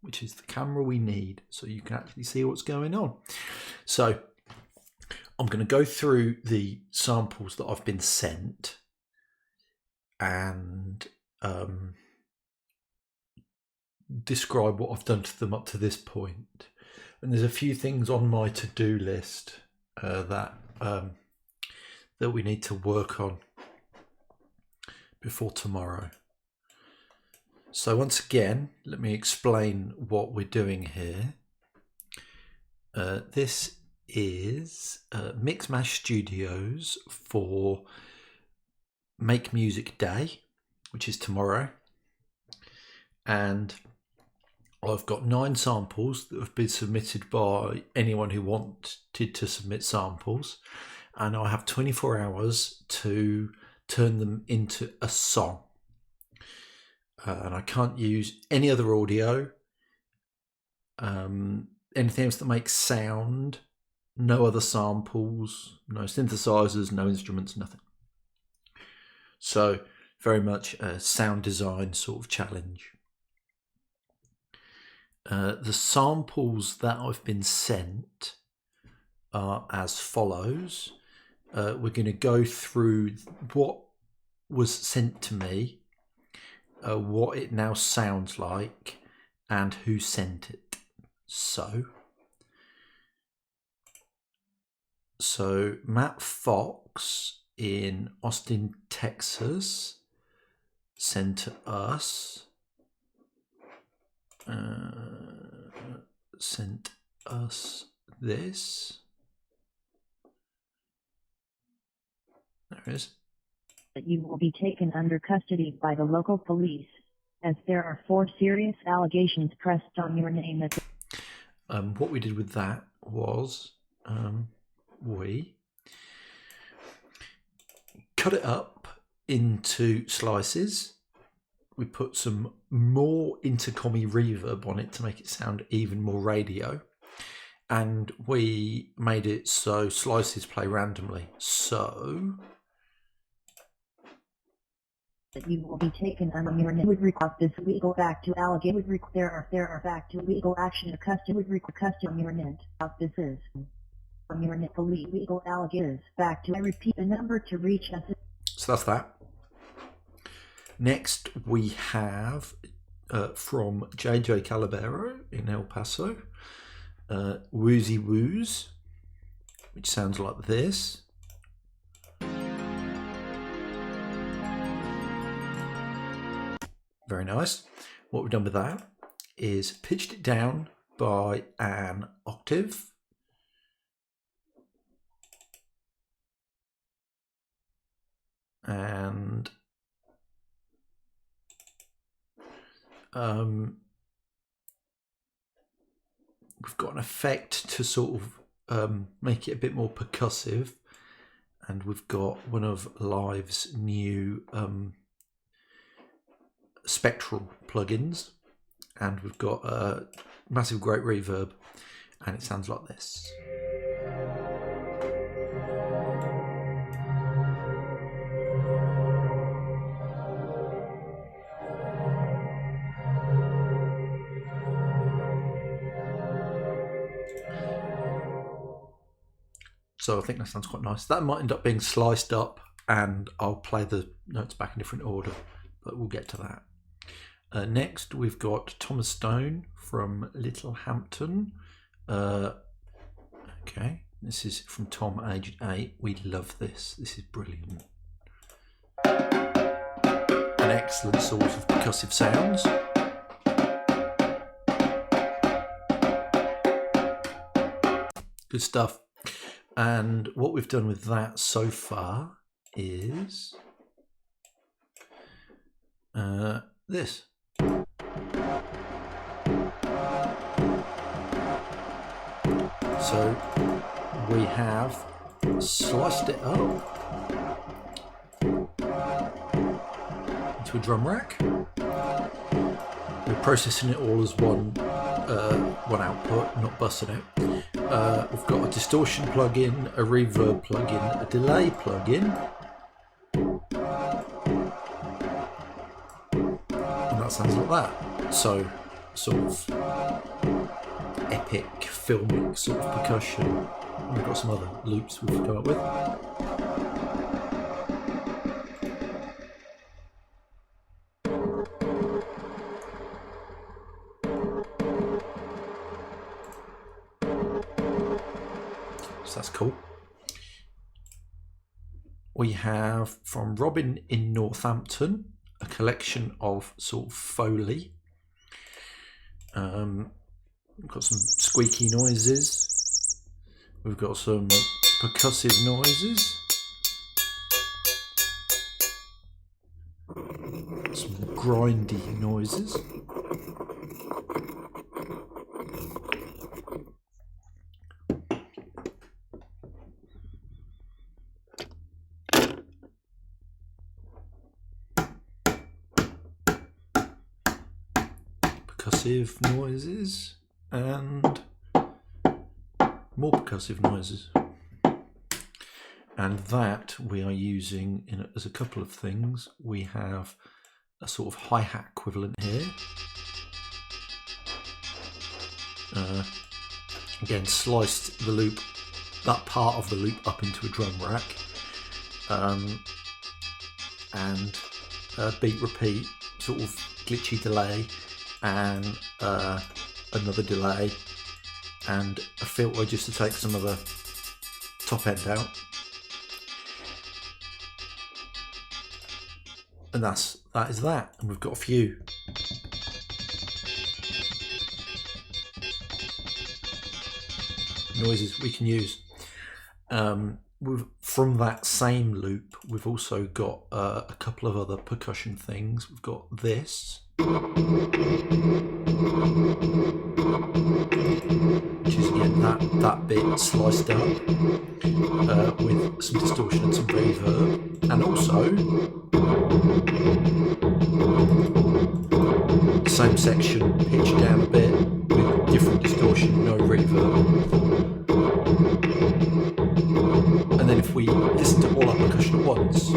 which is the camera we need so you can actually see what's going on. So I'm going to go through the samples that I've been sent and describe what I've done to them up to this point. And there's a few things on my to-do list that we need to work on before tomorrow. So once again, let me explain what we're doing here. This is MixMash Studios for Make Music Day, which is tomorrow. And I've got 9 samples that have been submitted by anyone who wanted to submit samples. And I have 24 hours to turn them into a song. And I can't use any other audio, anything else that makes sound, no other samples, no synthesizers, no instruments, nothing. So very much a sound design sort of challenge. The samples that I've been sent are as follows. We're going to go through what was sent to me, what it now sounds like, and who sent it. So Matt Fox in Austin, Texas sent us this. There it is. That you will be taken under custody by the local police, as there are 4 serious allegations pressed on your name. What we did with that was we cut it up into slices. We put some more intercommy reverb on it to make it sound even more radio. And we made it so slices play randomly. So that you will be taken under your name would request this legal back to allegate would require there are back to legal action to custody would request on your net. This is on your net police legal allegations back to I repeat the number to reach us. So that's that. Next we have from JJ Calabero in El Paso, Woozy Woos, which sounds like this. Very nice. What we've done with that is pitched it down by an octave. And we've got an effect to sort of make it a bit more percussive. And we've got one of Live's new spectral plugins, and we've got a massive great reverb, and it sounds like this. So I think that sounds quite nice. That might end up being sliced up, and I'll play the notes back in different order, but we'll get to that. Next, we've got Thomas Stone from Littlehampton. Okay, this is from Tom, aged 8. We love this. This is brilliant. An excellent source of percussive sounds. Good stuff. And what we've done with that so far is this. So we have sliced it up into a drum rack. We're processing it all as one output, not busting it. We've got a distortion plugin, a reverb plugin, a delay plugin, and that sounds like that. So sort of epic filmic sort of percussion. And we've got some other loops we've come up with. So that's cool. We have from Robin in Northampton a collection of sort of Foley. We've got some squeaky noises. We've got some percussive noises. Some grindy noises. Percussive noises and more percussive noises, and that we are using as a couple of things. We have a sort of hi-hat equivalent here, again sliced the loop, that part of the loop up into a drum rack, and beat repeat, sort of glitchy delay, and another delay, and a filter just to take some of the top end out, and that is that. And we've got a few. Noises we can use. From that same loop, we've also got a couple of other percussion things. We've got this, which is again that bit sliced up with some distortion and some reverb, and also the same section pitched down a bit with different distortion, no reverb. And then if we listen to all our percussion at once,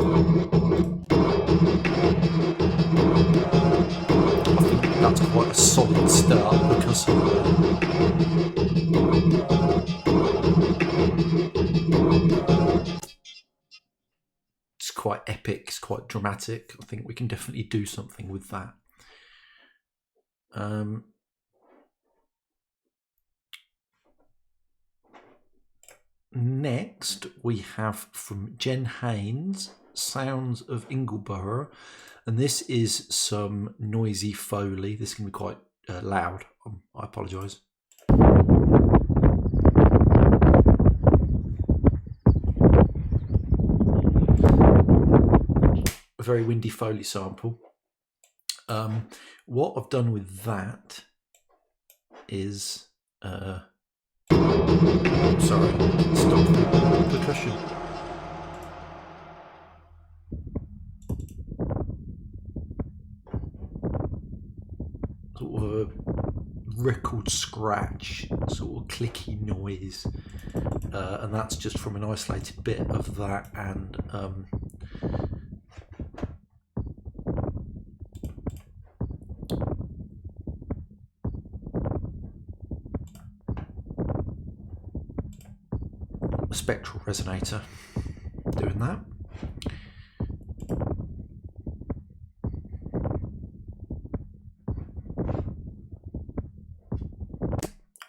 I think that's quite a solid start because it's quite epic, it's quite dramatic. I think we can definitely do something with that. Next, we have from Jen Haynes, Sounds of Ingleborough, and this is some noisy Foley. This can be quite loud. I apologise. A very windy Foley sample. What I've done with that is sorry, stop the percussion. Sort of a record scratch, sort of clicky noise, and that's just from an isolated bit of that, and a spectral resonator doing that.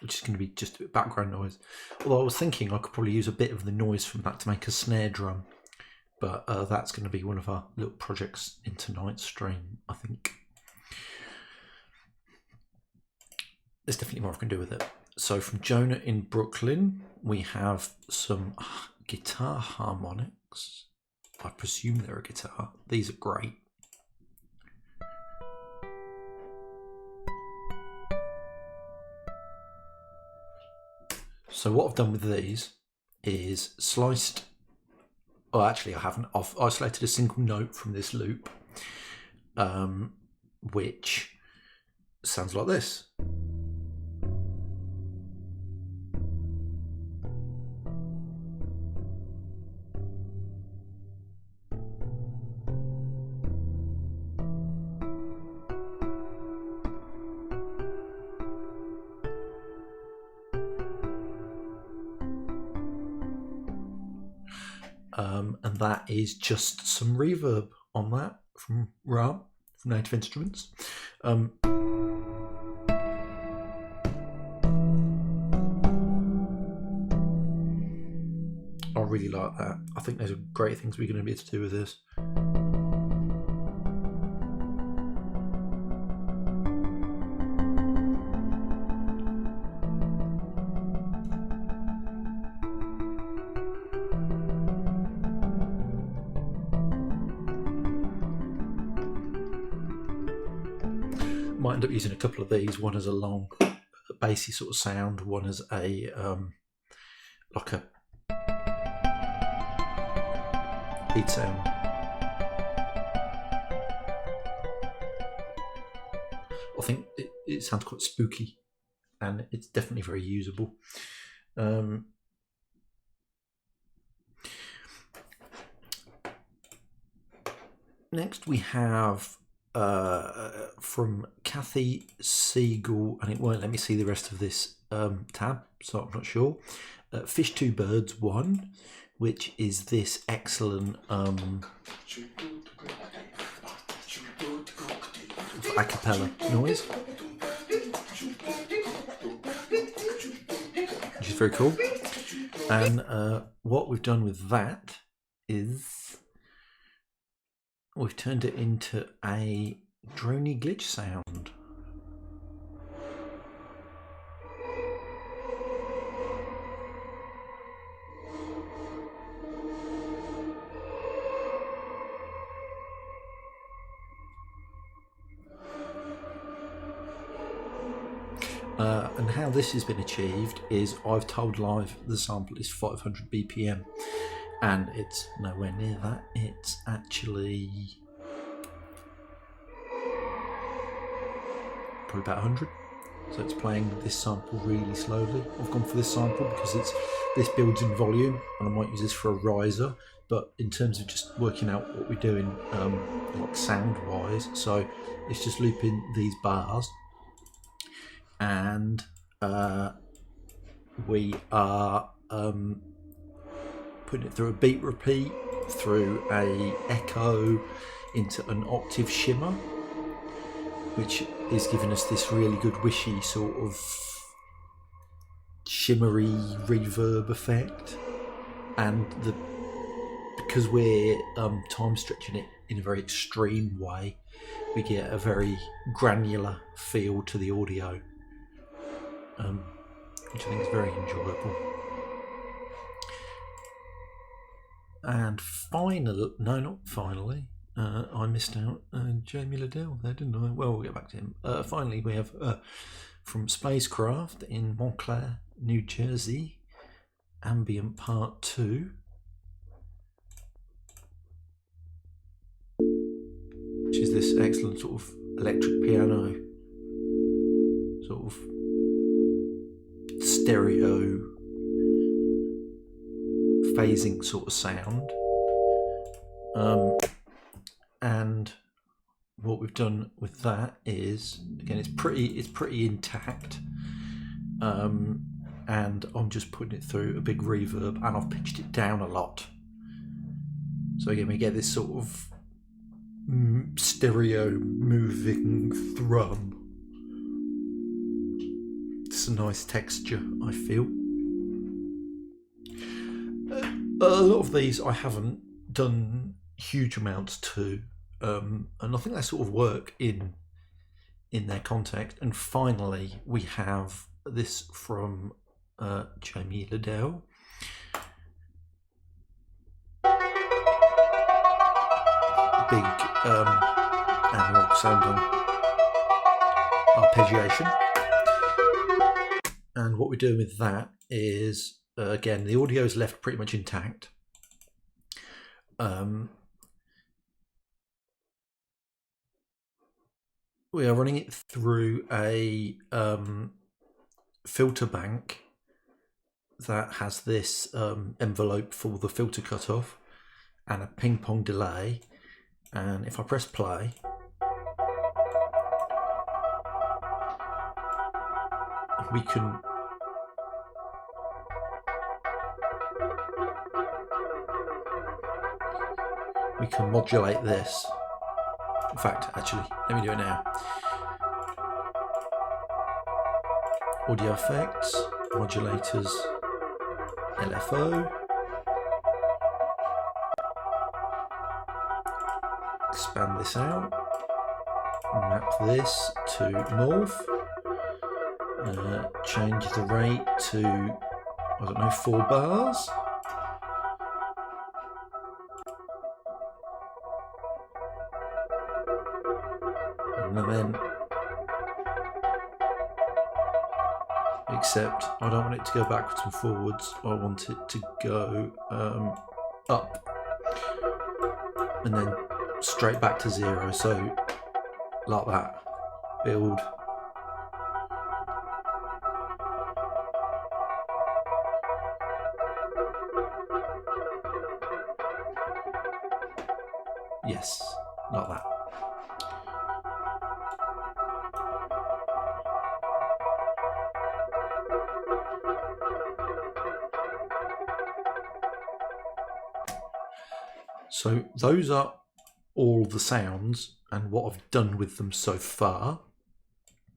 Which is going to be just a bit of background noise. Although I was thinking I could probably use a bit of the noise from that to make a snare drum, but that's going to be one of our little projects in tonight's stream, I think. There's definitely more I can do with it. So from Jonah in Brooklyn, we have some guitar harmonics. I presume they're a guitar. These are great. So what I've done with these is sliced, well actually I haven't, I've isolated a single note from this loop, which sounds like this. and that is just some reverb on that from Ram, from Native Instruments. I really like that. I think there's great things we're going to be able to do with this. Might end up using a couple of these. One as a long, bassy sort of sound. One as a like a beat sound. I think it sounds quite spooky, and it's definitely very usable. Next we have from Kathy Siegel, and it won't let me see the rest of this tab, so I'm not sure. Fish Two Birds 1, which is this excellent a cappella noise, which is very cool. And what we've done with that is we've turned it into a droney glitch sound. And how this has been achieved is I've told Live the sample is 500 BPM, and it's nowhere near that. It's actually probably about 100. So it's playing this sample really slowly. I've gone for this sample because this builds in volume, and I might use this for a riser. But in terms of just working out what we're doing, like sound-wise, so it's just looping these bars. And we are putting it through a beat repeat, through a echo, into an octave shimmer, which is giving us this really good wishy sort of shimmery reverb effect. And because we're time stretching it in a very extreme way, we get a very granular feel to the audio. Which I think is very enjoyable. And finally, I missed out Jamie Liddell there, didn't I? Well, we'll get back to him. Finally, we have from Spacecraft in Montclair, New Jersey, Ambient Part 2. Which is this excellent sort of electric piano, sort of stereo phasing sort of sound. And what we've done with that is, again, it's pretty intact, and I'm just putting it through a big reverb, and I've pitched it down a lot. So again, we get this sort of stereo moving thrum. It's a nice texture, I feel. A lot of these I haven't done huge amounts to, and I think they sort of work in their context. And finally, we have this from Jamie Liddell. Big analog sounding arpeggiation. And what we're doing with that is, again, the audio is left pretty much intact. We are running it through a filter bank that has this envelope for the filter cutoff and a ping pong delay. And if I press play, we can we can modulate this. In fact, actually, let me do it now. Audio effects, modulators, LFO. Expand this out. Map this to north. Change the rate to, I don't know, 4 bars. And then, except I don't want it to go backwards and forwards, I want it to go up and then straight back to 0, so like that. Build. Yes, like that. So those are all the sounds and what I've done with them so far.